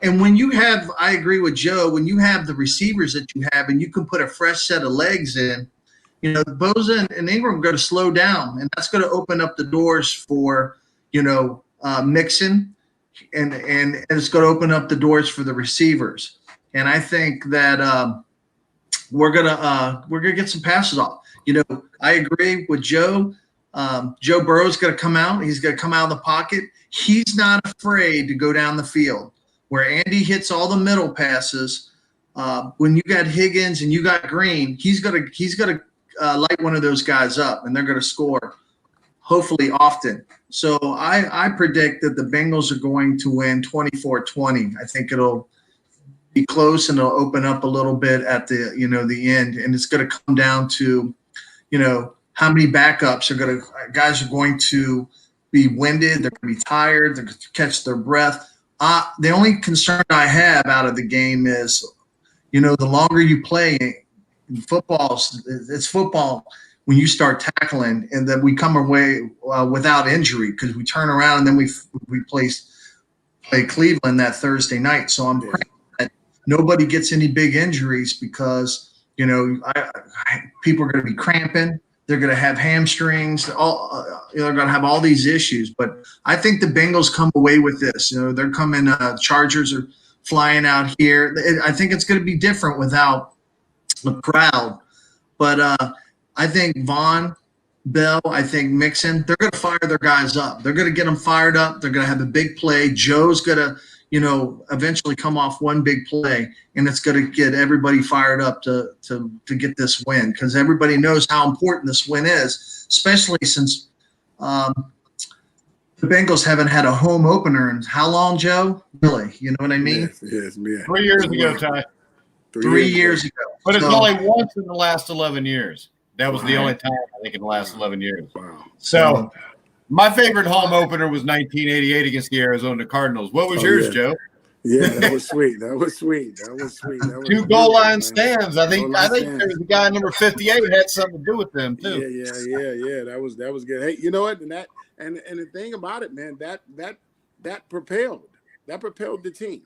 B: And when you have, I agree with Joe, when you have the receivers that you have and you can put a fresh set of legs in, Bosa and Ingram are going to slow down. And that's going to open up the doors for, Mixon. And it's going to open up the doors for the receivers. And I think that we're gonna get some passes off. I agree with Joe. Joe Burrow's going to come out. He's going to come out of the pocket. He's not afraid to go down the field. Where Andy hits all the middle passes, when you got Higgins and you got Green, he's gonna light one of those guys up, and they're gonna score, hopefully often. So I predict that the Bengals are going to win 24-20. I think it'll be close and it'll open up a little bit at the end, and it's going to come down to how many backups guys are going to be winded, they're going to be tired, they're going to catch their breath. The only concern I have out of the game is, the longer you play in football, it's football when you start tackling, and then we come away without injury because we turn around and then we play Cleveland that Thursday night. So I'm praying that nobody gets any big injuries because, people are going to be cramping. They're going to have hamstrings. They're going to have all these issues. But I think the Bengals come away with this. They're coming. Chargers are flying out here. I think it's going to be different without the crowd. But I think Vaughn, Bell, I think Mixon, they're going to fire their guys up. They're going to get them fired up. They're going to have a big play. Joe's going to, eventually come off one big play, and it's going to get everybody fired up to get this win, because everybody knows how important this win is, especially since the Bengals haven't had a home opener in how long, Joe? Really? You know what I mean?
C: Yes, man.
A: 3 years ago, Ty.
B: 3 years ago.
A: But it's only once in the last 11 years. That was the only time, I think, in the last 11 years.
C: Wow.
A: So my favorite home opener was 1988 against the Arizona Cardinals. What was yours, Joe?
C: Yeah, that was sweet. That was sweet. That was sweet. That was
A: 2 goal line stands. I think there was a guy number 58 had something to do with them too.
C: Yeah. That was good. Hey, you know what? And the thing about it, man, that propelled the team.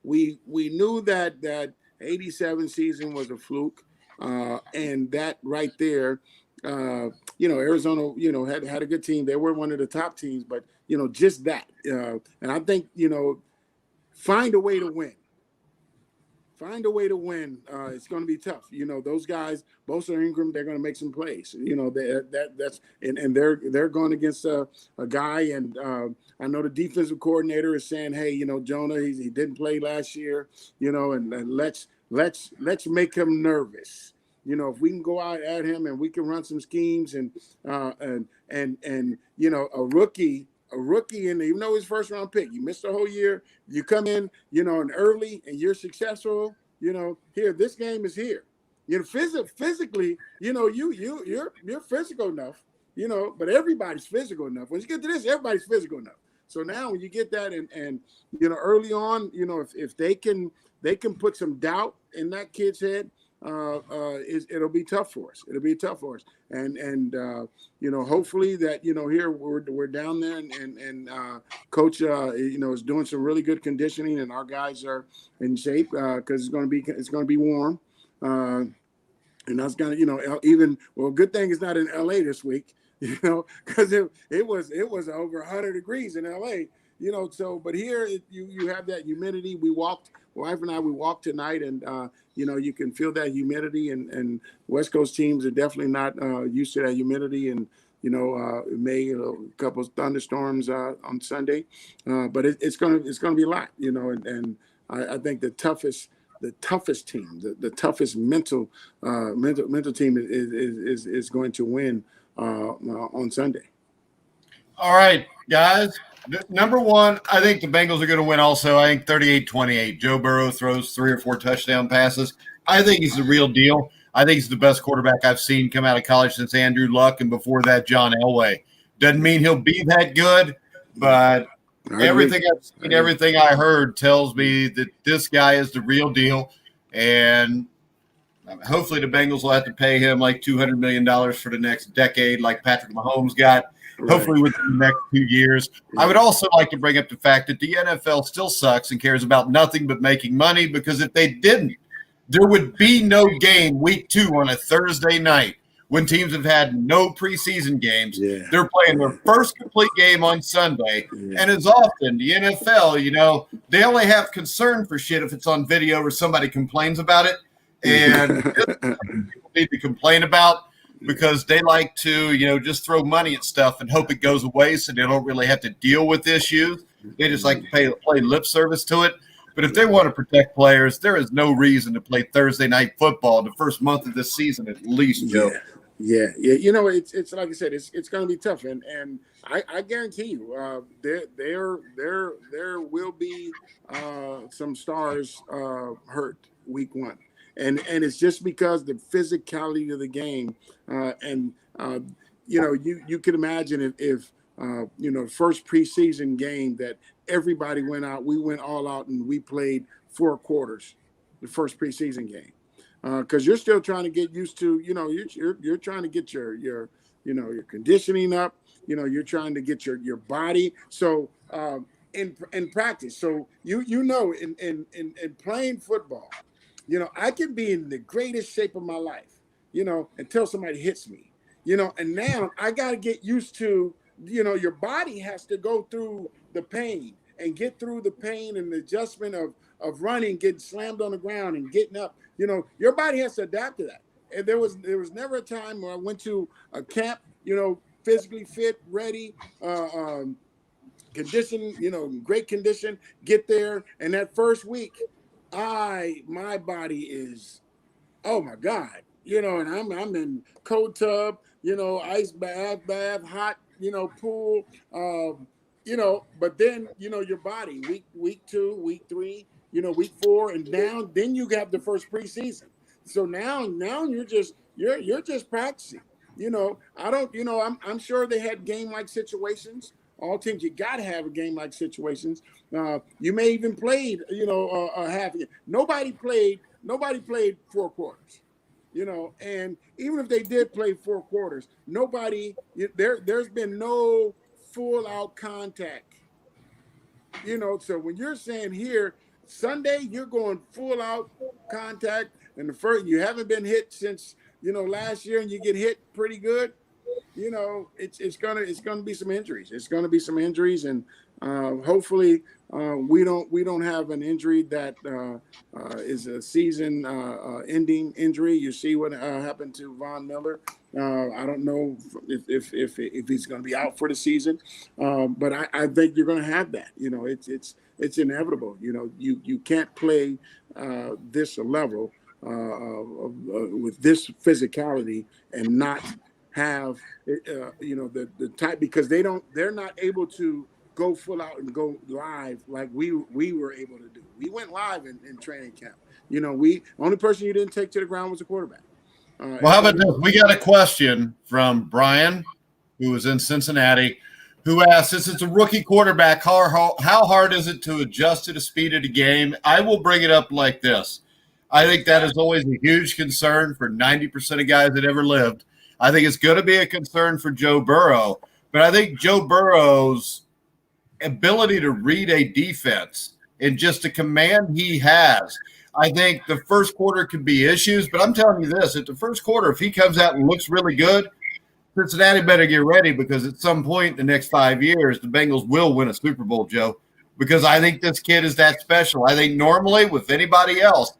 C: We knew that 87 season was a fluke, and that right there. Arizona, had a good team. They were one of the top teams, but just that. And I think find a way to win. Find a way to win. It's going to be tough. Those guys, Bosa and Ingram, they're going to make some plays. That's they're going against a guy, and I know the defensive coordinator is saying, hey, Jonah, he didn't play last year, and let's make him nervous. If we can go out at him and we can run some schemes and a rookie, and even though his first round pick, you missed the whole year, you come in, and early and you're successful, here, this game is here. Physically, you're physical enough, but everybody's physical enough. When you get to this, everybody's physical enough. So now when you get that and early on, if they can put some doubt in that kid's head, it'll be tough for us. It'll be tough for us, and hopefully that here we're down there, and coach is doing some really good conditioning, and our guys are in shape because it's going to be warm, and that's going to good thing it's not in LA this week, because it was over 100 degrees in LA. But here you have that humidity. My wife and I walked tonight, and you can feel that humidity, and West Coast teams are definitely not used to that humidity, and it may a couple of thunderstorms on Sunday, but it's gonna be a lot, and I think the toughest team, the toughest mental team is going to win on Sunday.
A: All right, guys. Number one, I think the Bengals are going to win also. I think 38-28. Joe Burrow throws 3 or 4 touchdown passes. I think he's the real deal. I think he's the best quarterback I've seen come out of college since Andrew Luck, and before that, John Elway. Doesn't mean he'll be that good, but everything I've seen, everything I heard tells me that this guy is the real deal. And hopefully the Bengals will have to pay him like $200 million for the next decade like Patrick Mahomes got. Right. Hopefully within the next 2 years. Yeah. I would also like to bring up the fact that the NFL still sucks and cares about nothing but making money, because if they didn't, there would be no game week 2 on a Thursday night when teams have had no preseason games. Yeah. They're playing their first complete game on Sunday. Yeah. And as often, the NFL, they only have concern for shit if it's on video or somebody complains about it. And people need to complain about, because they like to, just throw money at stuff and hope it goes away so they don't really have to deal with issues. They just like to play lip service to it. But if they want to protect players, there is no reason to play Thursday night football the first month of this season at least, Joe.
C: Yeah. It's like I said, it's going to be tough, and I guarantee you, there will be some stars hurt week 1. And it's just because the physicality of the game, you can imagine if first preseason game that everybody went out, we went all out and we played 4 quarters, the first preseason game, because you're still trying to get used to, you're trying to get your conditioning up, you're trying to get your body. So in practice, so in playing football. I can be in the greatest shape of my life, until somebody hits me, and now I got to get used to, your body has to go through the pain and get through the pain and the adjustment of running, getting slammed on the ground and getting up. Your body has to adapt to that. And there was never a time where I went to a camp, physically fit, ready, condition, great condition, get there. And that first week, my body is, oh my God, and I'm in cold tub, ice bath, hot, pool, but then, your body week 2, week 3, week 4, and then you got the first preseason. So now you're just practicing. I don't, I'm sure they had game like situations. All teams, you got to have a game like situations. You may even played, a half. Nobody played 4 quarters. And even if they did play 4 quarters, there's been no full out contact. So when you're saying here Sunday, you're going full out contact, and the first you haven't been hit since last year, and you get hit pretty good. It's gonna be some injuries. It's gonna be some injuries, and hopefully we don't have an injury that is a season ending injury. You see what happened to Von Miller. I don't know if he's going to be out for the season, but I think you're going to have that. It's inevitable. You can't play this level with this physicality and not have the type, because they're not able to go full out and go live like we were able to do. We went live in training camp. Only person you didn't take to the ground was the quarterback.
A: Well, how about this? We got a question from Brian, who was in Cincinnati, who asked, since it's a rookie quarterback, how hard is it to adjust to the speed of the game? I will bring it up like this. I think that is always a huge concern for 90% of guys that ever lived. I think it's going to be a concern for Joe Burrow, but I think Joe Burrow's ability to read a defense and just the command he has, I think the first quarter could be issues, but I'm telling you this, at the first quarter, if he comes out and looks really good, Cincinnati better get ready, because at some point in the next 5 years, the Bengals will win a Super Bowl, Joe, because I think this kid is that special. I think normally with anybody else,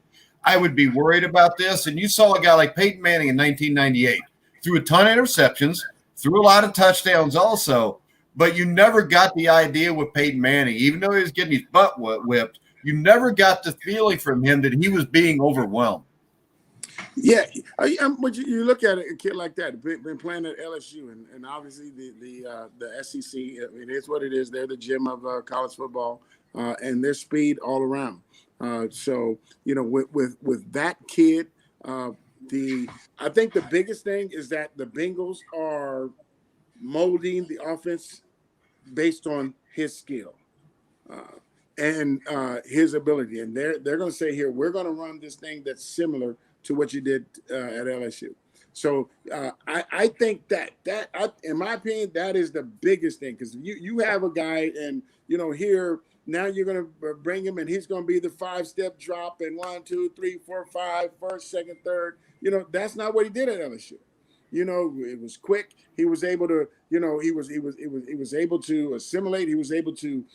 A: I would be worried about this. And you saw a guy like Peyton Manning in 1998, threw a ton of interceptions, threw a lot of touchdowns also, but you never got the idea with Peyton Manning, even though he was getting his butt whipped, you never got the feeling from him that he was being overwhelmed.
C: Yeah, but you look at a kid like that, been playing at LSU, and obviously the SEC, it is what it is. They're the gym of college football, and their speed all around. So with that kid, I think the biggest thing is that the Bengals are molding the offense based on his skill and his ability, and they're going to say here, we're going to run this thing that's similar to what you did at LSU. So I think that in my opinion, that is the biggest thing, because you have a guy, and here now you're going to bring him, and he's going to be the 5-step drop and 1, 2, 3, 4, 5, first, second, third. That's not what he did at LSU. It was quick. He was able to, he was able to assimilate. He was able to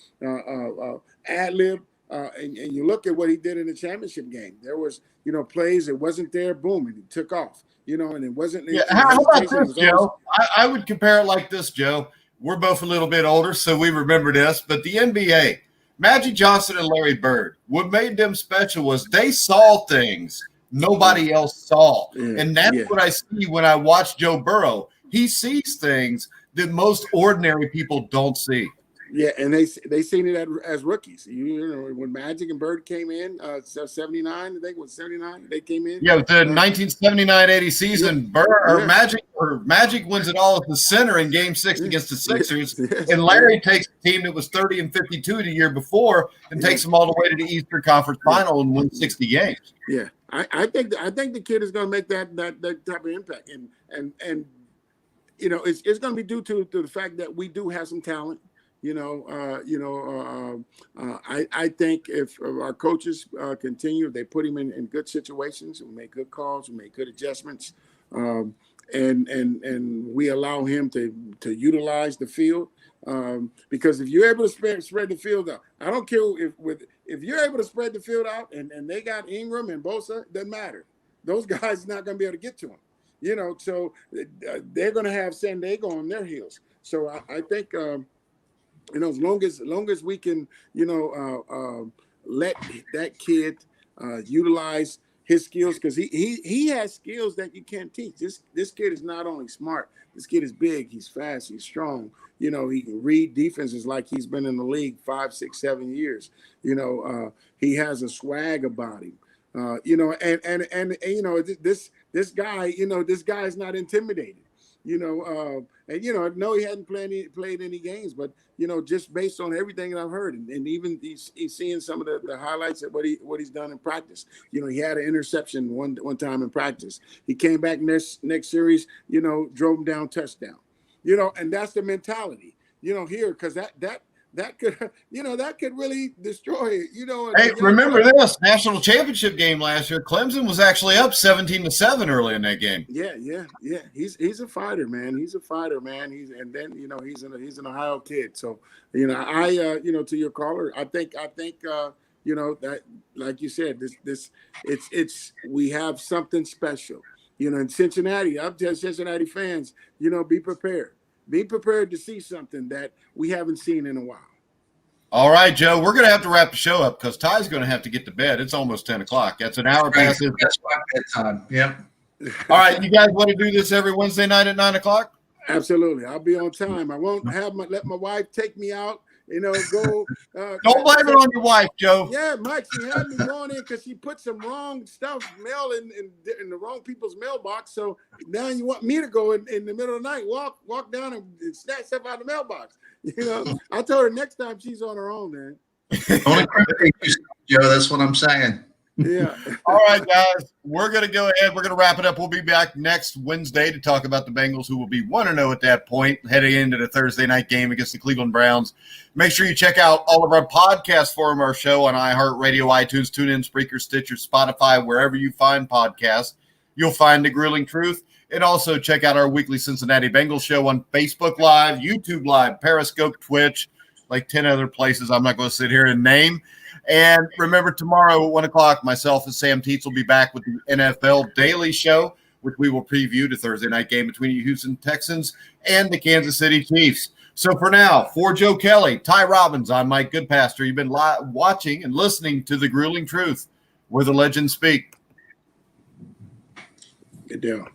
C: ad lib. And you look at what he did in the championship game. There was, plays that wasn't there, boom, and he took off. And it wasn't.
A: Yeah. How about this, Joe? I would compare it like this, Joe. We're both a little bit older, so we remember this. But the NBA, Magic Johnson and Larry Bird, what made them special was they saw things nobody else saw. Yeah, and that's what I see when I watch Joe Burrow. He sees things that most ordinary people don't see.
C: Yeah, and they seen it as rookies. When Magic and Bird came in, 79, I think it was 79, they came in.
A: Yeah, with the 1979-80 season, Magic wins it all at the center in Game 6 against the Sixers, and Larry takes a team that was 30-52 the year before and takes them all the way to the Eastern Conference Final and wins 60 games.
C: Yeah, I think the kid is going to make that type of impact, and it's going to be due to the fact that we do have some talent. I think if our coaches continue, they put him in good situations, we make good calls, we make good adjustments, and we allow him to utilize the field. Because if you're able to spread the field out, I don't care if you're able to spread the field out and they got Ingram and Bosa, doesn't matter. Those guys are not going to be able to get to him. So they're going to have San Diego on their heels. So I think As long as we can, let that kid utilize his skills, because he has skills that you can't teach. This kid is not only smart. This kid is big. He's fast. He's strong. He can read defenses like he's been in the league 5, 6, 7 years. He has a swag about him. This guy, this guy is not intimidated. No, he hadn't played any games, but just based on everything that I've heard, and even he's seeing some of the highlights of what he's done in practice. He had an interception one time in practice. He came back next series, drove him down, touchdown. And that's the mentality, here, because that could really destroy it.
A: Hey, remember this national championship game last year? Clemson was actually up 17-7 early in that game.
C: Yeah. He's a fighter, man. He's an Ohio kid. So to your caller, I think that, like you said, we have something special. In Cincinnati, I'll tell Cincinnati fans, be prepared. Be prepared to see something that we haven't seen in a while.
A: All right, Joe, we're going to have to wrap the show up because Ty's going to have to get to bed. It's almost 10 o'clock. That's an hour past his.
B: That's my bedtime. Yep.
A: All right, you guys want to do this every Wednesday night at 9 o'clock?
C: Absolutely. I'll be on time. I won't let my wife take me out. Go.
A: Don't blame it on your wife, Joe.
C: Yeah, Mike, she had me going in because she put some wrong mail in the wrong people's mailbox. So now you want me to go in the middle of the night, walk down and snatch stuff out of the mailbox. I told her next time she's on her own, man.
B: Only Joe, that's what I'm saying.
C: Yeah.
A: All right, guys, we're going to go ahead. We're going to wrap it up. We'll be back next Wednesday to talk about the Bengals, who will be 1-0 at that point, heading into the Thursday night game against the Cleveland Browns. Make sure you check out all of our podcasts from our show on iHeartRadio, iTunes, TuneIn, Spreaker, Stitcher, Spotify, wherever you find podcasts. You'll find The Grueling Truth. And also check out our weekly Cincinnati Bengals show on Facebook Live, YouTube Live, Periscope, Twitch, like 10 other places I'm not going to sit here and name. And remember, tomorrow at 1 o'clock, myself and Sam Teets will be back with the NFL Daily Show, which we will preview the Thursday night game between the Houston Texans and the Kansas City Chiefs. So for now, for Joe Kelly, Ty Robbins, I'm Mike Goodpaster. You've been watching and listening to The Grueling Truth, where the legends speak.
C: Good deal.